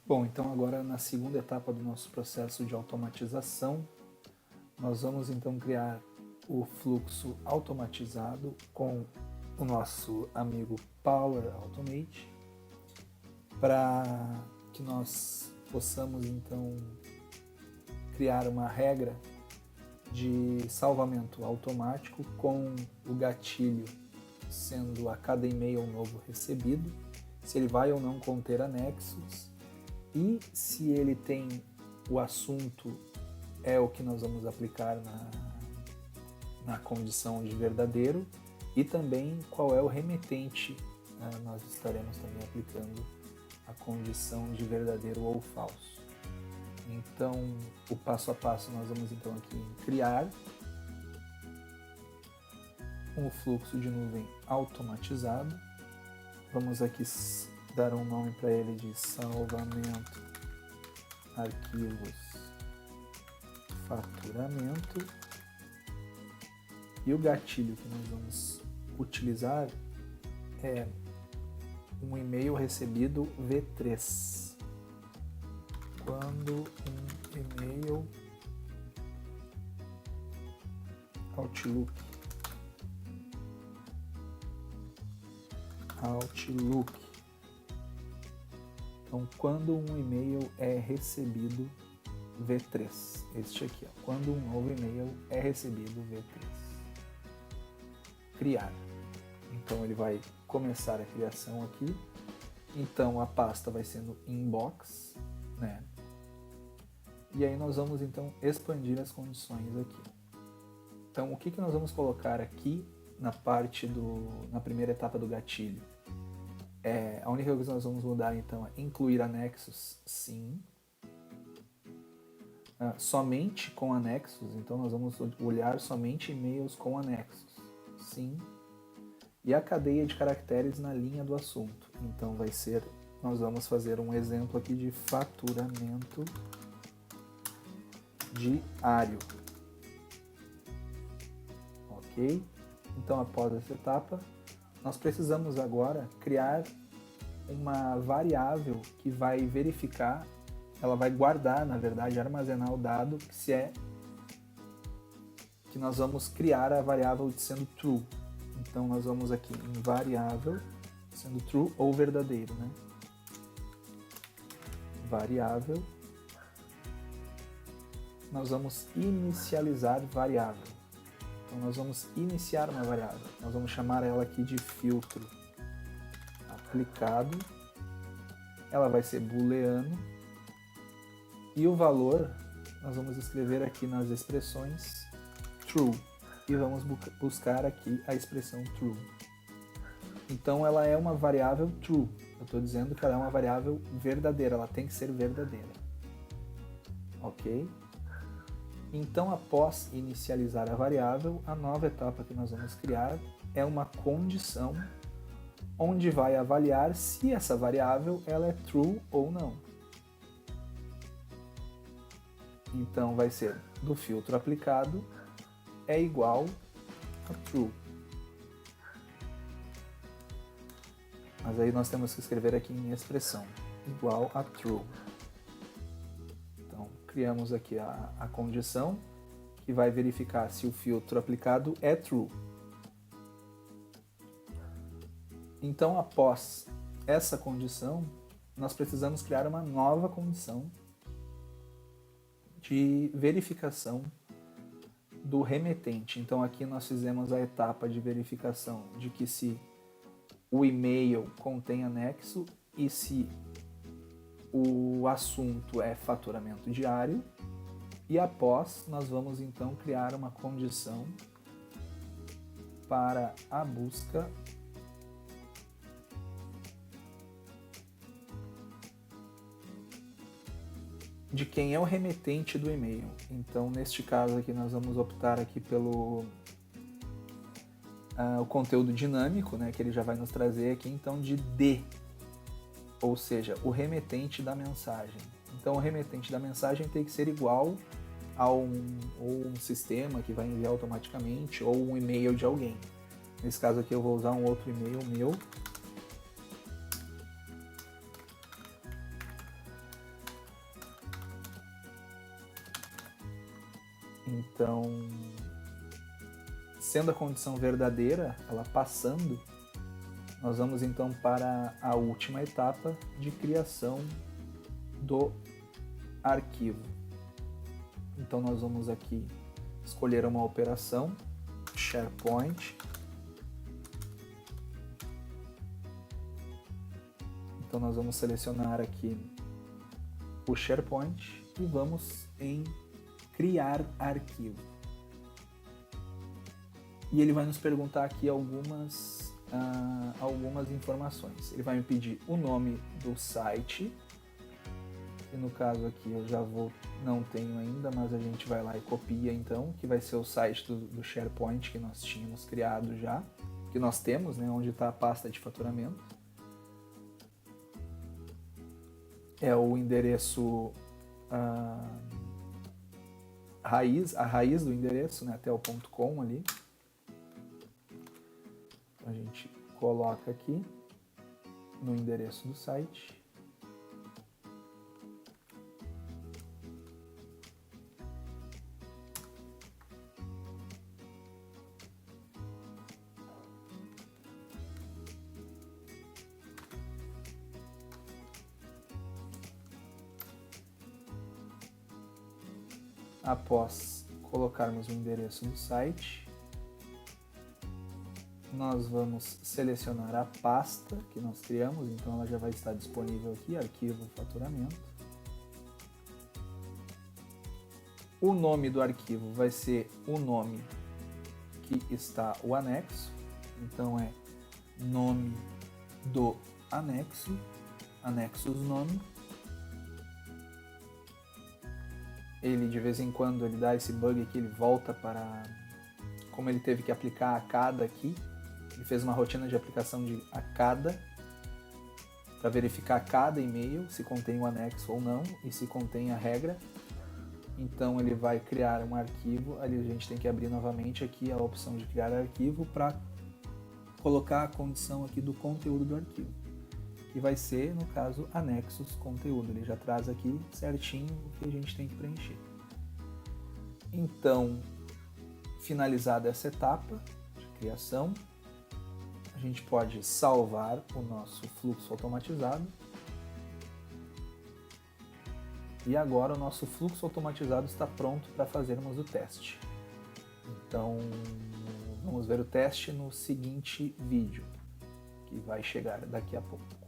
Bom, então agora na segunda etapa do nosso processo de automatização, nós vamos então criar o fluxo automatizado com o nosso amigo Power Automate, para que nós possamos então criar uma regra de salvamento automático com o gatilho sendo a cada e-mail novo recebido, se ele vai ou não conter anexos e se ele tem o assunto é o que nós vamos aplicar na condição de verdadeiro e também qual é o remetente, nós estaremos também aplicando a condição de verdadeiro ou falso. Então, o passo a passo nós vamos então aqui em criar um fluxo de nuvem automatizado. Vamos aqui dar um nome para ele de salvamento arquivos faturamento. E o gatilho que nós vamos utilizar é um e-mail recebido V3. Quando um e-mail Outlook então quando um e-mail é recebido V3, este aqui, ó, quando um novo e-mail é recebido V3, criar. Então ele vai começar a criação aqui, então a pasta vai sendo inbox, né? E aí nós vamos então expandir as condições aqui. Então o que nós vamos colocar aqui na parte na primeira etapa do gatilho? A única coisa que nós vamos mudar então é incluir anexos, sim. Somente com anexos, então nós vamos olhar somente e-mails com anexos, sim. E a cadeia de caracteres na linha do assunto, então nós vamos fazer um exemplo aqui de faturamento diário, ok? Então após essa etapa, nós precisamos agora criar uma variável que vai verificar, ela vai guardar, na verdade, armazenar o dado que nós vamos criar a variável sendo true. Então nós vamos aqui em variável sendo true ou verdadeiro, né? Variável. Nós vamos inicializar variável. Então nós vamos iniciar uma variável. Nós vamos chamar ela aqui de filtro aplicado. Ela vai ser booleano. E o valor nós vamos escrever aqui nas expressões true. E vamos buscar aqui a expressão true. Então ela é uma variável true. Eu estou dizendo que ela é uma variável verdadeira. Ela tem que ser verdadeira. Ok? Então, após inicializar a variável, a nova etapa que nós vamos criar é uma condição onde vai avaliar se essa variável ela é true ou não. Então, vai ser do filtro aplicado é igual a true. Mas aí nós temos que escrever aqui em expressão, igual a true. Criamos aqui a condição que vai verificar se o filtro aplicado é true. Então, após essa condição, nós precisamos criar uma nova condição de verificação do remetente. Então, aqui nós fizemos a etapa de verificação de que se o e-mail contém anexo e se o assunto é faturamento diário, e após nós vamos então criar uma condição para a busca de quem é o remetente do e-mail. Então, neste caso aqui, nós vamos optar aqui pelo o conteúdo dinâmico, né, que ele já vai nos trazer aqui, então, de D, ou seja, o remetente da mensagem. Então, o remetente da mensagem tem que ser igual a um sistema que vai enviar automaticamente ou um e-mail de alguém. Nesse caso aqui, eu vou usar um outro e-mail meu. Então, sendo a condição verdadeira, ela passando, nós vamos então para a última etapa de criação do arquivo. Então nós vamos aqui escolher uma operação, SharePoint. Então nós vamos selecionar aqui o SharePoint e vamos em criar arquivo. E ele vai nos perguntar aqui algumas informações. Ele vai me pedir o nome do site, e no caso aqui eu já não tenho ainda, mas a gente vai lá e copia então, que vai ser o site do SharePoint que nós tínhamos criado já, que nós temos, né, onde está a pasta de faturamento. É o endereço a raiz do endereço, né, até o .com ali. Então a gente coloca aqui no endereço do site. Após colocarmos o endereço do site, nós vamos selecionar a pasta que nós criamos, então ela já vai estar disponível aqui, arquivo faturamento. O nome do arquivo vai ser o nome que está o anexo, então é nome do anexo, anexos nome. Ele de vez em quando ele dá esse bug aqui, ele volta para, como ele teve que aplicar a cada aqui, ele fez uma rotina de aplicação de a cada, para verificar cada e-mail, se contém o anexo ou não, e se contém a regra. Então ele vai criar um arquivo, ali a gente tem que abrir novamente aqui a opção de criar arquivo para colocar a condição aqui do conteúdo do arquivo, que vai ser, no caso, anexos conteúdo. Ele já traz aqui certinho o que a gente tem que preencher. Então, finalizada essa etapa de criação, a gente pode salvar o nosso fluxo automatizado. E agora o nosso fluxo automatizado está pronto para fazermos o teste. Então, vamos ver o teste no seguinte vídeo, que vai chegar daqui a pouco.